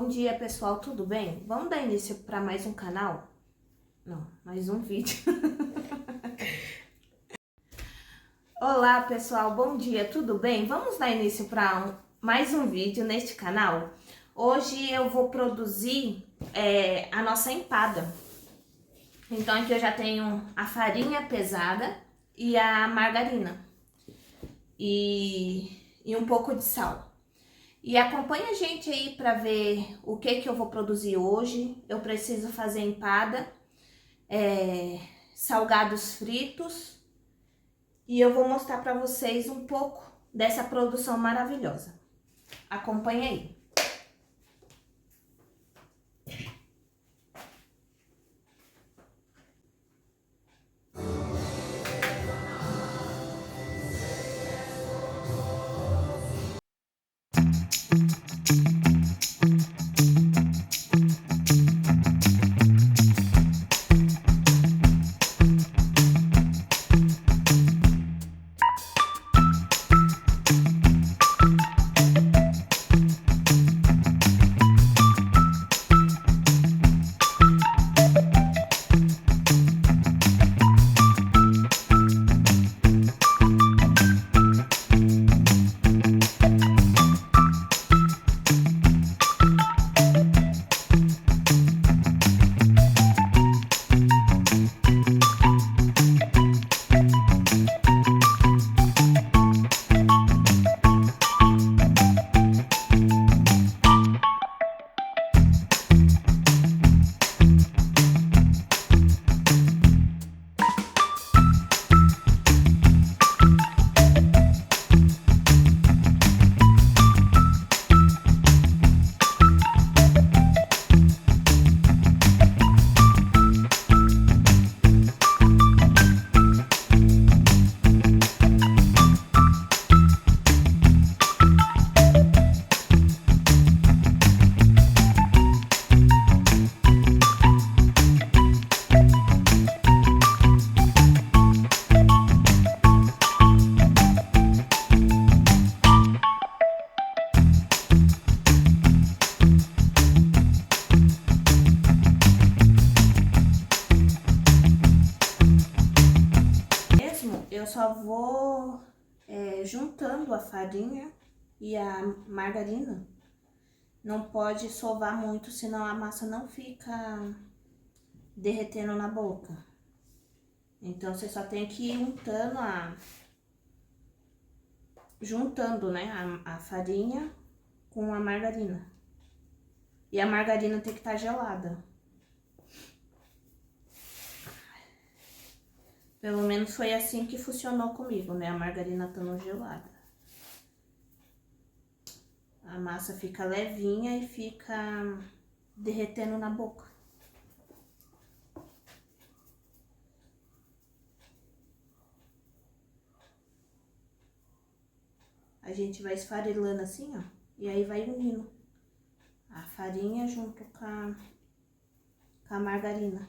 Bom dia, pessoal, tudo bem? Vamos dar início para mais um canal? Não, mais um vídeo. Olá, pessoal, bom dia, tudo bem? Vamos dar início para mais um vídeo neste canal. Hoje eu vou produzir a nossa empada. Então aqui eu já tenho a farinha pesada e a margarina e um pouco de sal. E acompanha a gente aí para ver o que eu vou produzir hoje. Eu preciso fazer empada, salgados fritos, e eu vou mostrar para vocês um pouco dessa produção maravilhosa. Acompanha aí. Eu só vou juntando a farinha e a margarina. Não pode sovar muito, senão a massa não fica derretendo na boca. Então, você só tem que ir juntando, né, a farinha com a margarina. E a margarina tem que estar gelada. Pelo menos foi assim que funcionou comigo, né? A margarina estando gelada. A massa fica levinha e fica derretendo na boca. A gente vai esfarelando assim, ó. E aí vai unindo a farinha junto com a margarina.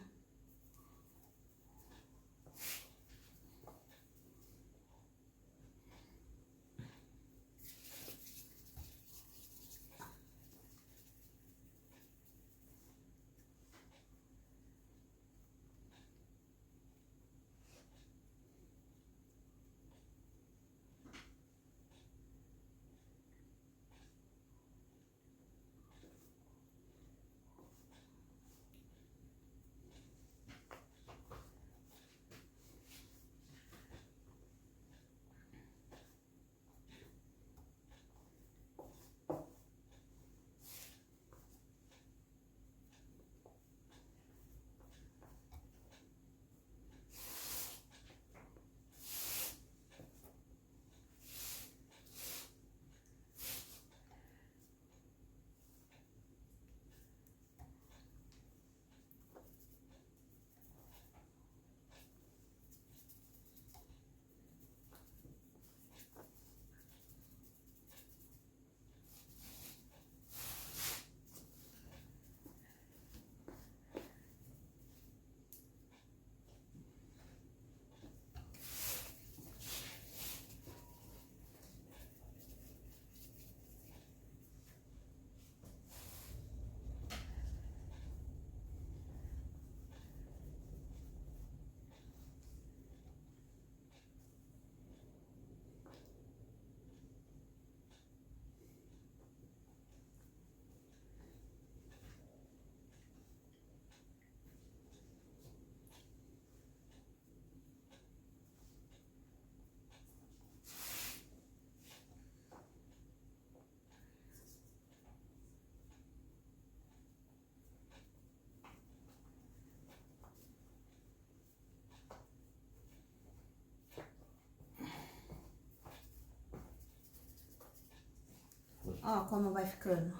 Ó como vai ficando.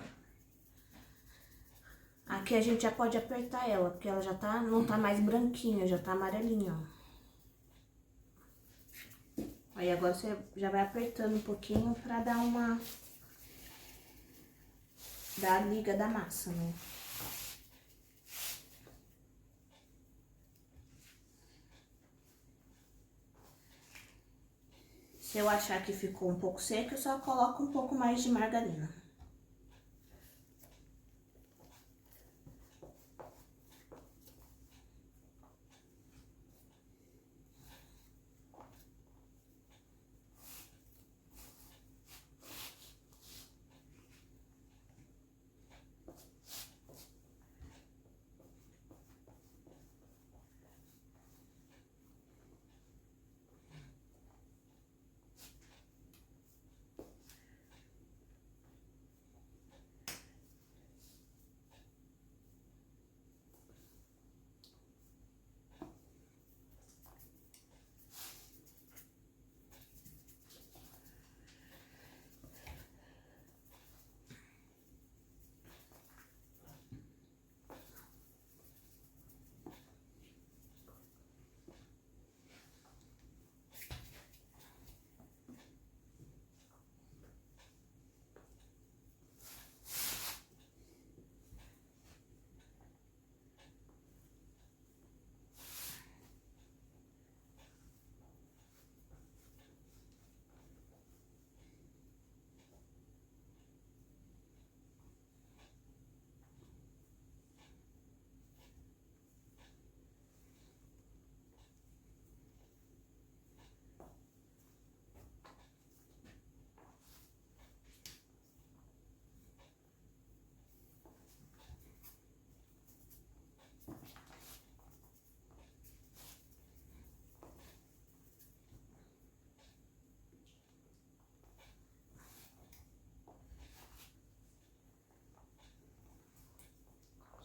Aqui a gente já pode apertar ela, porque ela já tá, não tá mais branquinha, já tá amarelinha, ó. Aí agora você já vai apertando um pouquinho pra dar a liga da massa, né? Se eu achar que ficou um pouco seco, eu só coloco um pouco mais de margarina.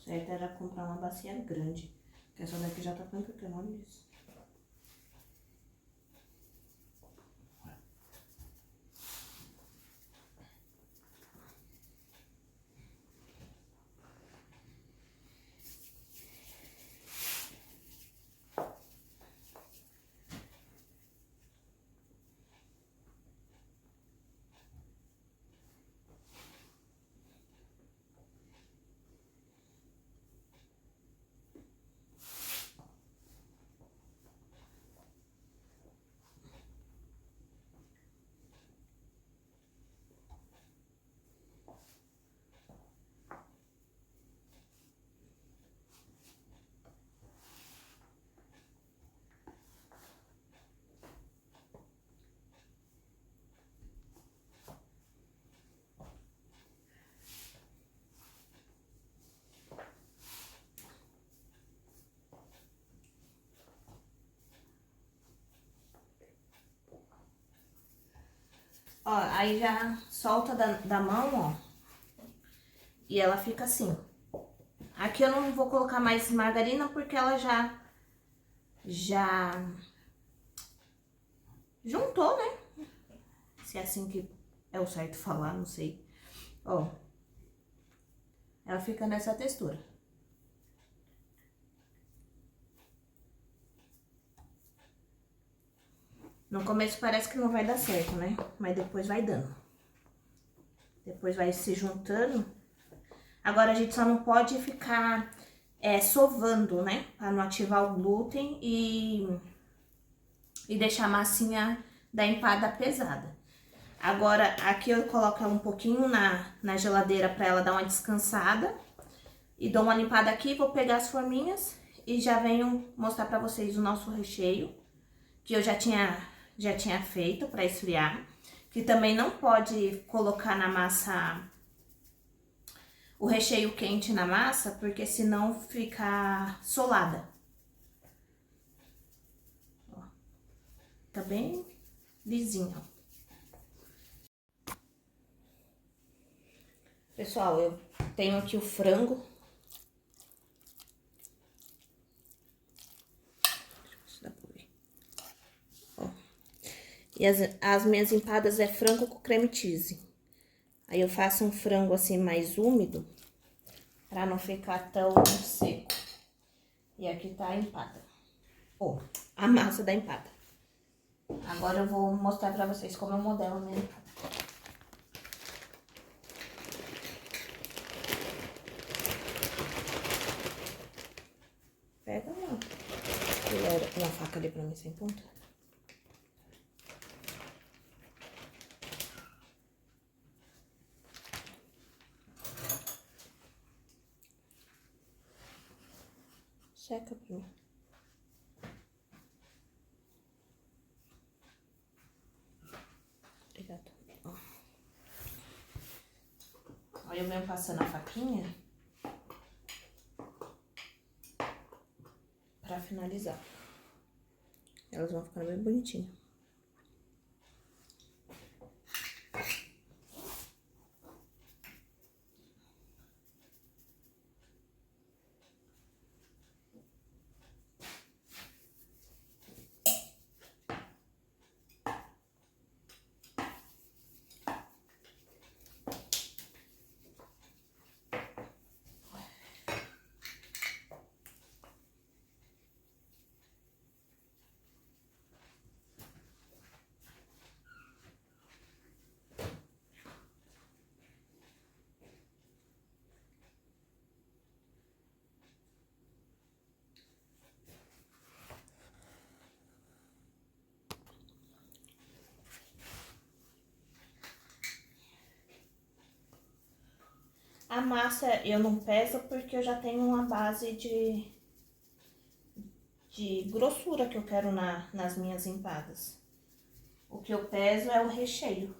Certo era comprar uma bacia grande, que essa daqui já tá tão pequena, olha isso. Ó, aí já solta da mão, ó. E ela fica assim. Aqui eu não vou colocar mais margarina porque ela já juntou, né? Se é assim que é o certo falar, não sei. Ó, ela fica nessa textura. No começo parece que não vai dar certo, né? Mas depois vai dando. Depois vai se juntando. Agora a gente só não pode ficar sovando, né? Pra não ativar o glúten e deixar a massinha da empada pesada. Agora, aqui eu coloco ela um pouquinho na geladeira pra ela dar uma descansada. E dou uma limpada aqui, vou pegar as forminhas e já venho mostrar pra vocês o nosso recheio. Que eu já tinha feito pra esfriar. Que também não pode colocar na massa o recheio quente na massa, porque senão fica solada. Ó, tá bem lisinho. Pessoal, eu tenho aqui o frango. Ó. E as minhas empadas é frango com creme cheese. Aí eu faço um frango assim mais úmido, pra não ficar tão seco. E aqui tá a empada. Ó, a massa da empada. Agora eu vou mostrar pra vocês como eu modelo a minha empada. Pega uma faca ali pra mim sem ponta. Seca pra mim. Obrigada. Ó. Aí eu venho passando a faquinha pra finalizar. Elas vão ficando bem bonitinhas. A massa eu não peso porque eu já tenho uma base de grossura que eu quero nas minhas empadas. O que eu peso é o recheio.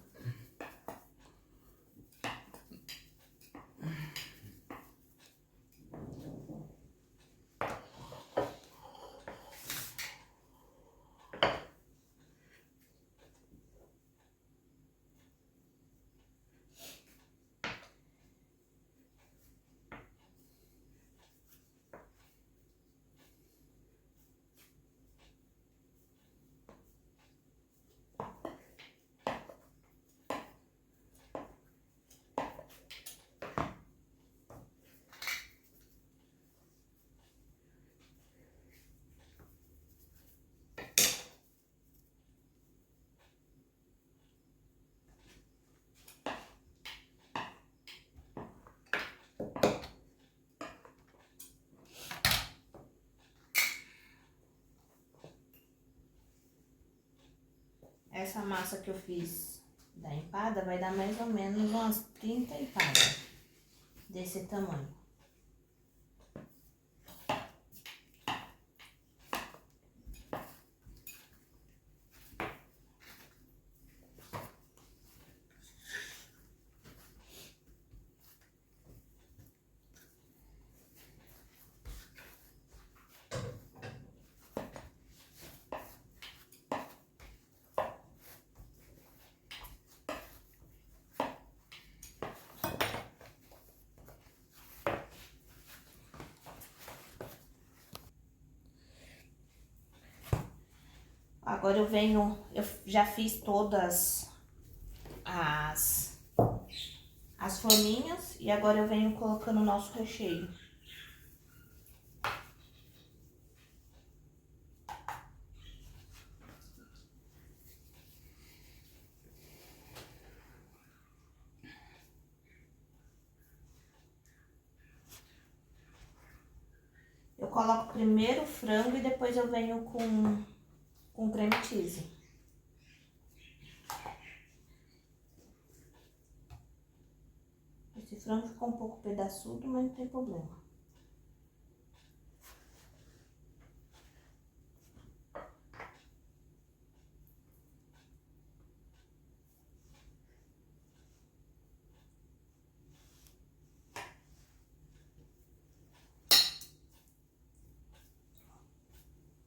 Essa massa que eu fiz da empada vai dar mais ou menos umas 30 empadas desse tamanho. Agora eu já fiz todas as forminhas e agora eu venho colocando o nosso recheio. Eu coloco primeiro o frango e depois eu venho com creme cheese. Esse frango ficou um pouco pedaçudo, mas não tem problema.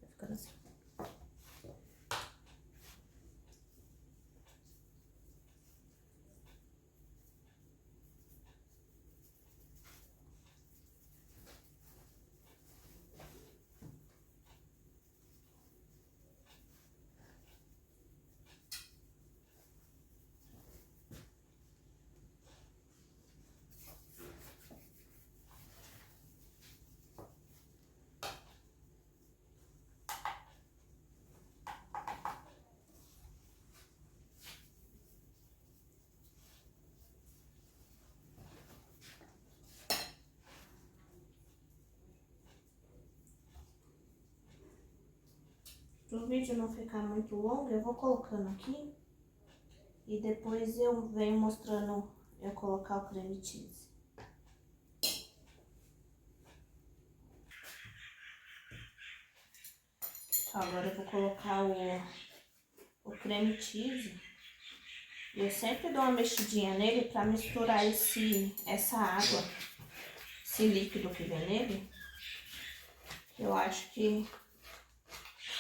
Vai ficando assim. Pro vídeo não ficar muito longo, eu vou colocando aqui e depois eu venho mostrando eu colocar o creme cheese. Agora eu vou colocar o creme cheese. Eu sempre dou uma mexidinha nele para misturar essa água, esse líquido que vem nele. Eu acho que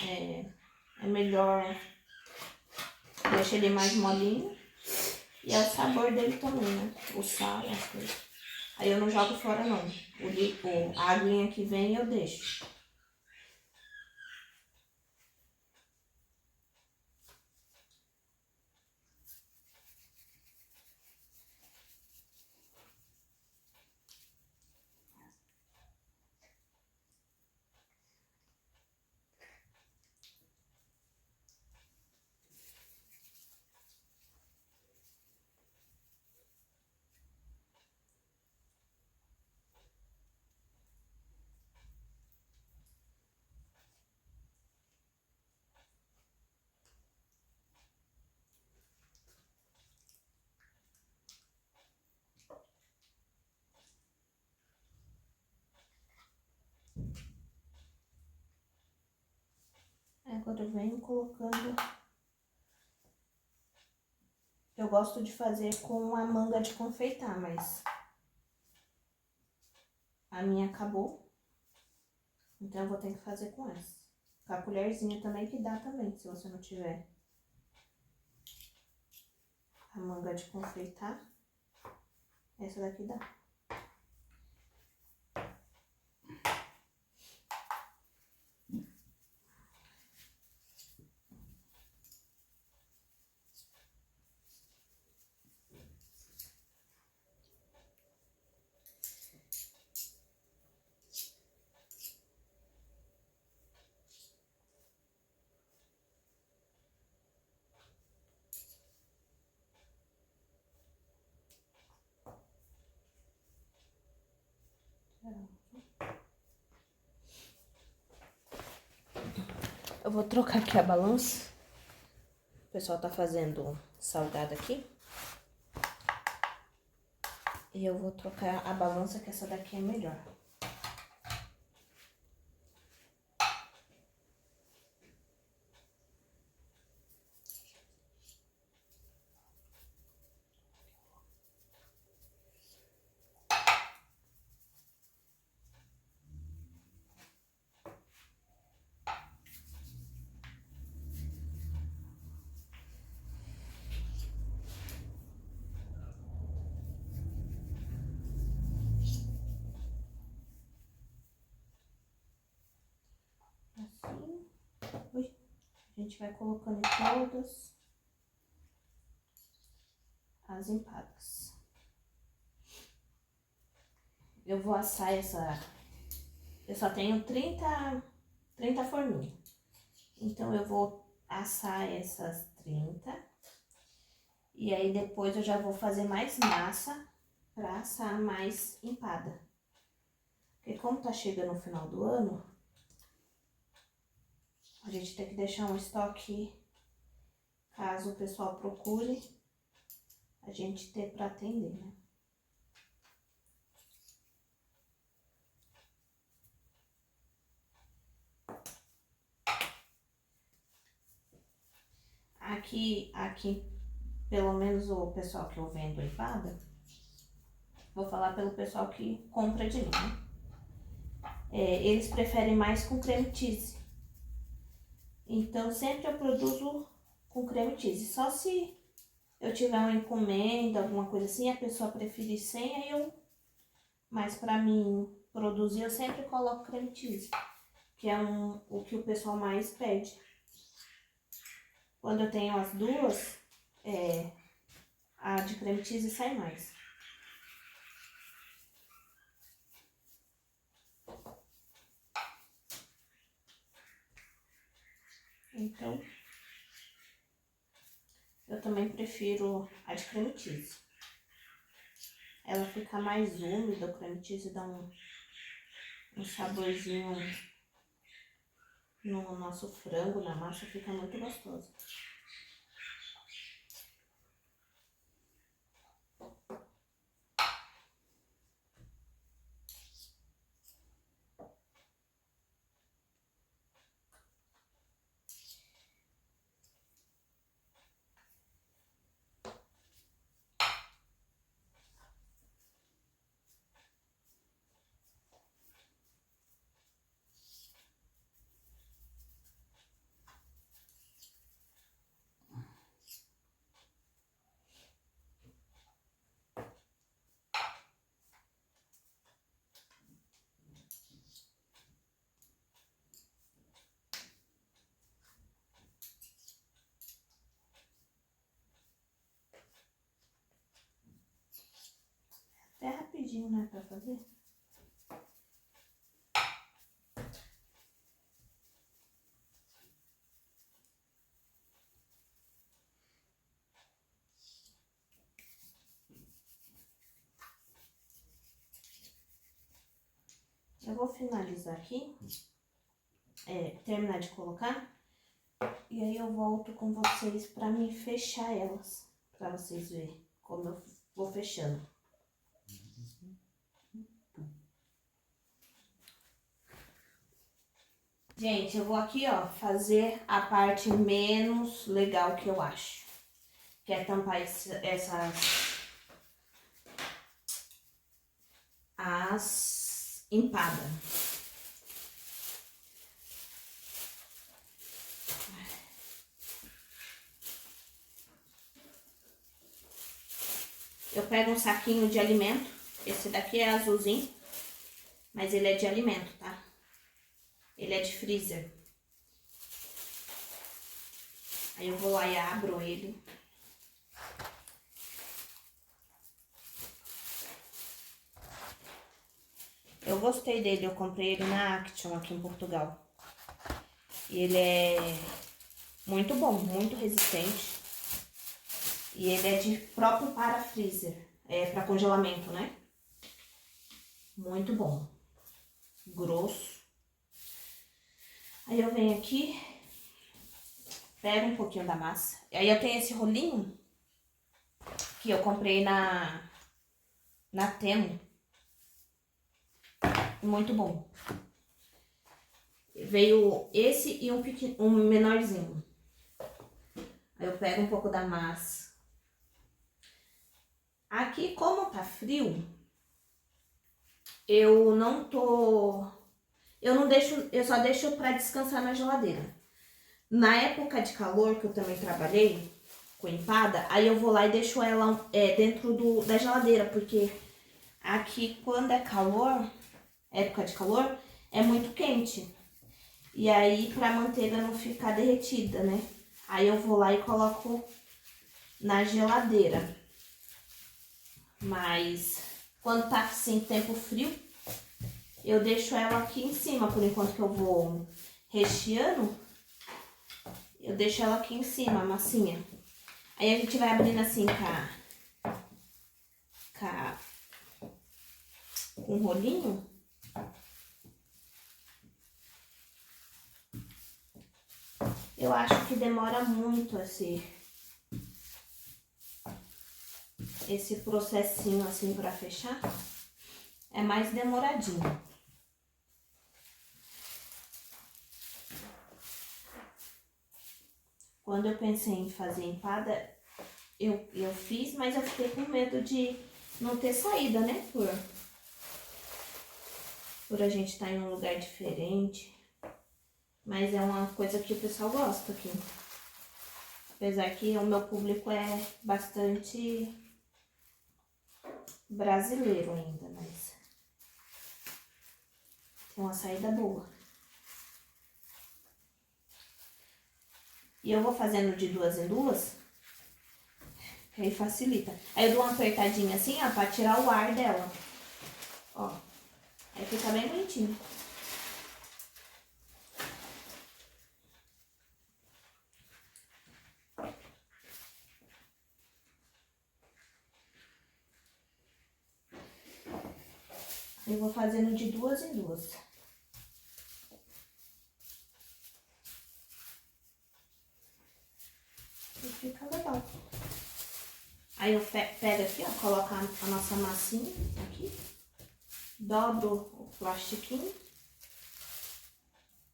é melhor, deixar ele mais molinho. E é o sabor dele também, né? O sal, as coisas. Aí eu não jogo fora não. A aguinha que vem eu deixo. Agora eu venho colocando. Eu gosto de fazer com a manga de confeitar, mas a minha acabou. Então eu vou ter que fazer com essa. Com a colherzinha também que dá também, se você não tiver a manga de confeitar. Essa daqui dá. Eu vou trocar aqui a balança. O pessoal tá fazendo salgado aqui. E eu vou trocar a balança, que essa daqui é melhor. Assim. Ui. A gente vai colocando em todas as empadas. Eu vou assar essa... Eu só tenho 30 forminhas. Então eu vou assar essas 30. E aí depois eu já vou fazer mais massa pra assar mais empada. Porque como tá chegando o final do ano, a gente tem que deixar um estoque, caso o pessoal procure, a gente ter pra atender, né? Aqui, pelo menos o pessoal que eu vendo empada, vou falar pelo pessoal que compra de mim, né? Eles preferem mais com creme cheese. Então, sempre eu produzo com creme cheese. Só se eu tiver uma encomenda, alguma coisa assim, a pessoa preferir sem, aí eu... Mas pra mim produzir, eu sempre coloco creme cheese, que é o que o pessoal mais pede. Quando eu tenho as duas, a de creme cheese sai mais. Então, eu também prefiro a de creme cheese. Ela fica mais úmida, o creme cheese dá um saborzinho no nosso frango, na massa, fica muito gostoso. É rapidinho, né, pra fazer. Eu vou finalizar aqui, terminar de colocar, e aí eu volto com vocês pra me fechar elas, pra vocês verem como eu vou fechando. Gente, eu vou aqui, ó, fazer a parte menos legal que eu acho, que é tampar as empadas. Eu pego um saquinho de alimento, esse daqui é azulzinho, mas ele é de alimento, tá? Ele é de freezer. Aí eu vou lá e abro ele. Eu gostei dele, eu comprei ele na Action aqui em Portugal. E ele é muito bom, muito resistente. E ele é de próprio para freezer, para congelamento, né? Muito bom. Grosso. Aí eu venho aqui, pego um pouquinho da massa. E aí eu tenho esse rolinho que eu comprei na Temu. Muito bom. Veio esse e um menorzinho. Aí eu pego um pouco da massa. Aqui, como tá frio, eu só deixo pra descansar na geladeira. Na época de calor, que eu também trabalhei com empada, aí eu vou lá e deixo ela dentro da geladeira, porque aqui quando é calor, época de calor, é muito quente. E aí, pra manteiga não ficar derretida, né? Aí eu vou lá e coloco na geladeira. Mas quando tá assim, tempo frio, eu deixo ela aqui em cima, por enquanto que eu vou recheando, eu deixo ela aqui em cima, a massinha. Aí a gente vai abrindo assim com um rolinho. Eu acho que demora muito esse processinho assim pra fechar. É mais demoradinho. Quando eu pensei em fazer empada, eu fiz, mas eu fiquei com medo de não ter saída, né? Por a gente estar em um lugar diferente. Mas é uma coisa que o pessoal gosta aqui. Apesar que o meu público é bastante brasileiro ainda, mas tem uma saída boa. E eu vou fazendo de duas em duas, que aí facilita. Aí eu dou uma apertadinha assim, ó, pra tirar o ar dela. Ó, aí fica bem bonitinho. Eu vou fazendo de duas em duas. fica legal. Aí eu pego aqui, ó, coloco a nossa massinha aqui, dobro o plastiquinho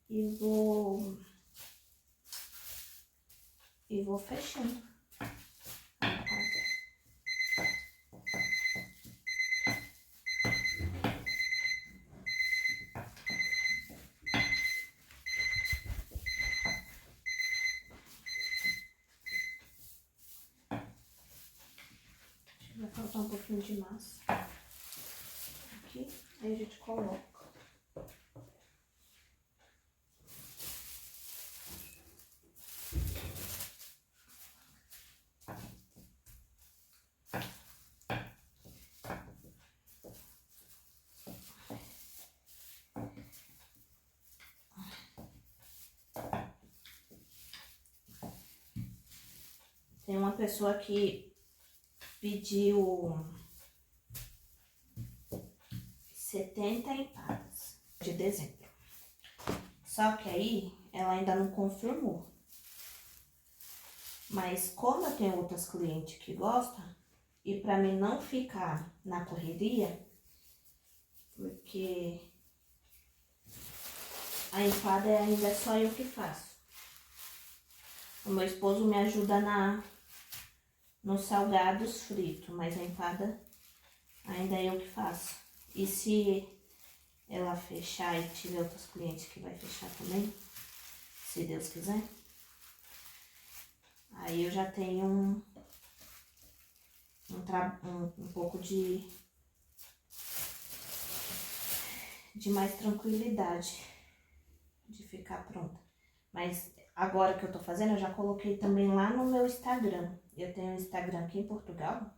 e vou fechando. Vai faltar um pouquinho de massa aqui, aí a gente coloca. Tem uma pessoa que pediu 70 empadas de dezembro. Só que aí ela ainda não confirmou. Mas como eu tenho outras clientes que gostam, e pra mim não ficar na correria, porque a empada ainda é só eu que faço. O meu esposo me ajuda nos salgados fritos, mas a empada ainda é eu que faço. E se ela fechar e tiver outros clientes que vai fechar também, se Deus quiser, aí eu já tenho um pouco de mais tranquilidade de ficar pronta. Mas agora que eu tô fazendo, eu já coloquei também lá no meu Instagram. Eu tenho um Instagram aqui em Portugal.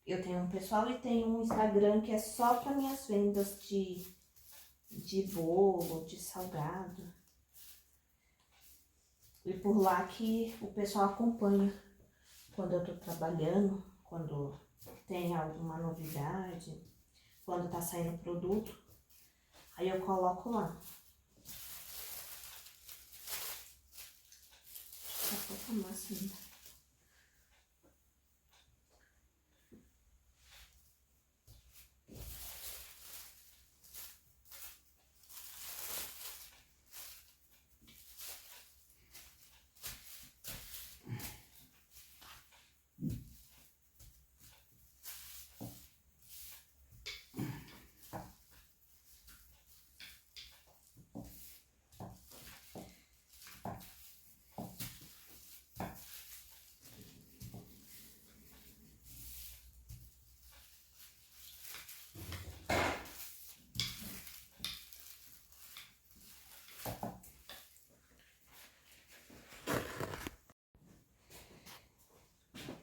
Eu tenho um pessoal e tenho um Instagram que é só para minhas vendas de bolo, de salgado. E por lá que o pessoal acompanha quando eu tô trabalhando, quando tem alguma novidade, quando tá saindo produto. Aí eu coloco lá. Tá pouca massa ainda.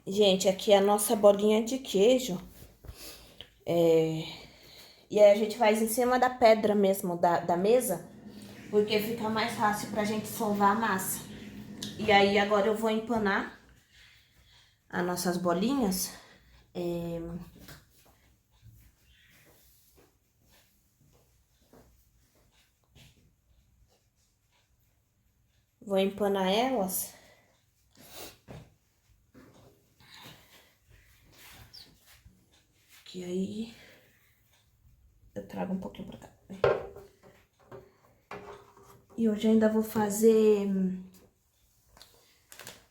Gente, aqui é a nossa bolinha de queijo. E aí a gente faz em cima da pedra mesmo, da mesa, porque fica mais fácil pra gente sovar a massa. E aí agora eu vou empanar as nossas bolinhas. Vou empanar elas. Que aí eu trago um pouquinho pra cá. E hoje ainda vou fazer...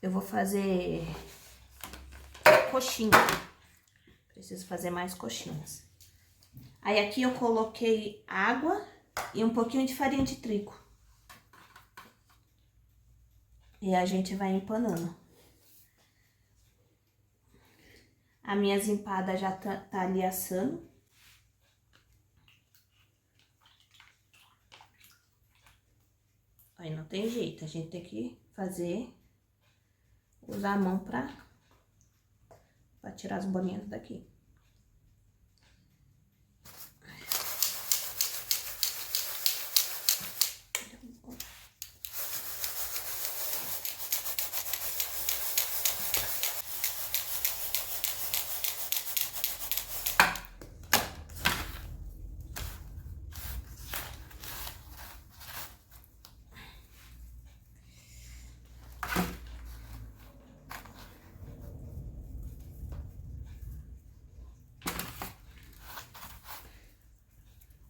Eu vou fazer coxinha. Preciso fazer mais coxinhas. Aí aqui eu coloquei água e um pouquinho de farinha de trigo. E a gente vai empanando. As minhas empadas já tá ali assando. Aí não tem jeito, a gente tem que usar a mão pra tirar as bolinhas daqui.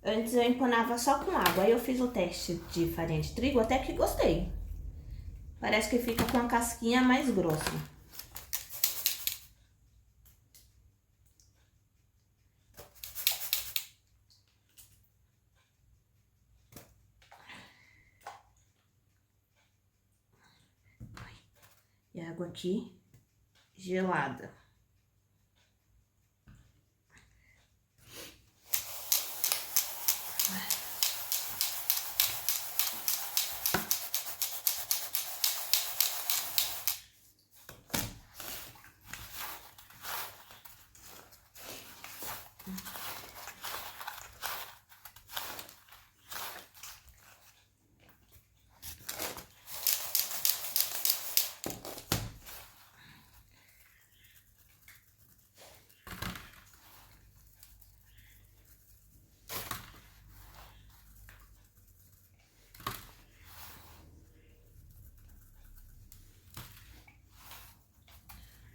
Antes eu empanava só com água, aí eu fiz o teste de farinha de trigo, até que gostei. Parece que fica com a casquinha mais grossa. E a água aqui, gelada.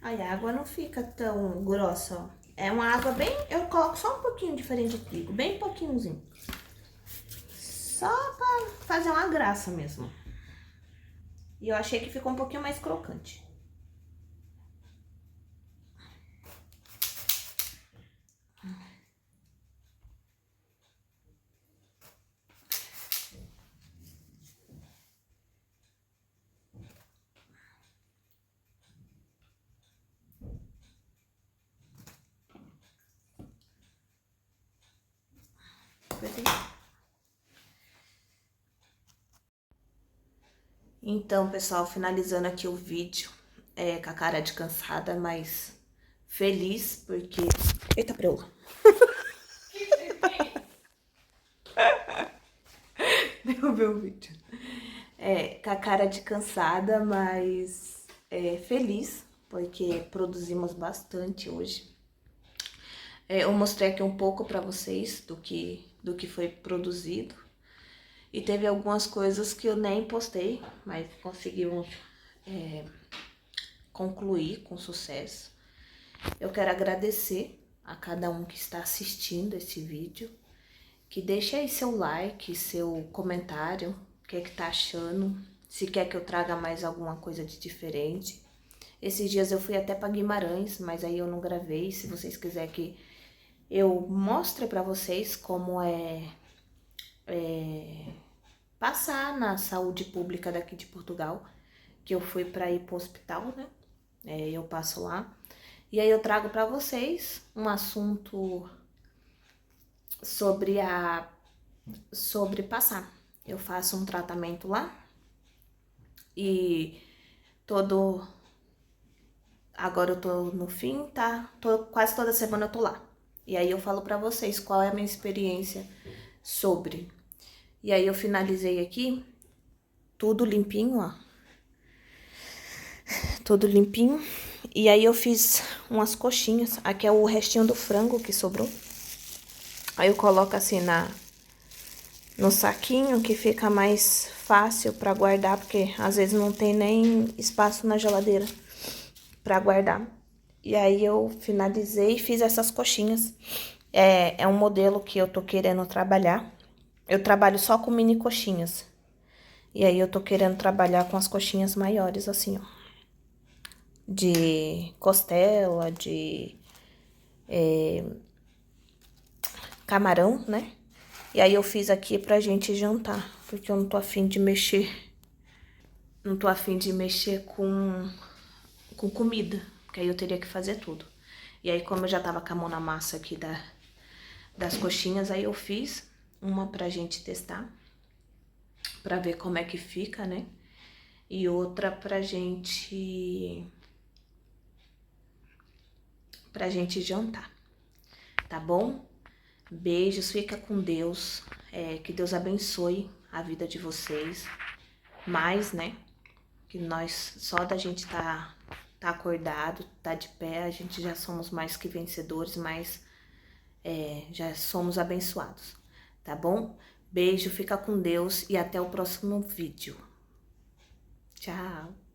Aí a água não fica tão grossa, ó. É uma água bem... Eu coloco só um pouquinho de farinha de trigo, bem pouquinhozinho. Só pra fazer uma graça mesmo. E eu achei que ficou um pouquinho mais crocante. Então, pessoal, finalizando aqui o vídeo, com a cara de cansada, mas feliz, porque... Eita, preula! Derrubei o vídeo. Com a cara de cansada, mas feliz, porque produzimos bastante hoje. Eu mostrei aqui um pouco pra vocês do que foi produzido. E teve algumas coisas que eu nem postei, mas conseguimos concluir com sucesso. Eu quero agradecer a cada um que está assistindo esse vídeo, que deixe aí seu like, seu comentário, o que é que tá achando, se quer que eu traga mais alguma coisa de diferente. Esses dias eu fui até para Guimarães, mas aí eu não gravei. Se vocês quiserem que eu mostre para vocês como passar na saúde pública daqui de Portugal, que eu fui para ir pro hospital, né? Eu passo lá. E aí eu trago para vocês um assunto sobre passar. Eu faço um tratamento lá e agora eu tô no fim, tá? Quase toda semana eu tô lá. E aí eu falo para vocês qual é a minha experiência sobre. E aí eu finalizei aqui tudo limpinho, ó. Tudo limpinho. E aí eu fiz umas coxinhas. Aqui é o restinho do frango que sobrou. Aí eu coloco assim no saquinho, que fica mais fácil pra guardar, porque às vezes não tem nem espaço na geladeira pra guardar. E aí eu finalizei e fiz essas coxinhas. É um modelo que eu tô querendo trabalhar. Eu trabalho só com mini coxinhas. E aí eu tô querendo trabalhar com as coxinhas maiores, assim, ó. De costela, de camarão, né? E aí eu fiz aqui pra gente jantar, porque eu não tô afim de mexer. Não tô afim de mexer com comida, porque aí eu teria que fazer tudo. E aí como eu já tava com a mão na massa aqui das coxinhas, aí eu fiz uma pra gente testar, pra ver como é que fica, né? E outra pra gente jantar, tá bom? Beijos, fica com Deus, que Deus abençoe a vida de vocês, mais, né? Que nós, só da gente tá acordado, tá de pé, a gente já somos mais que vencedores, mas já somos abençoados, tá bom? Beijo, fica com Deus e até o próximo vídeo. Tchau!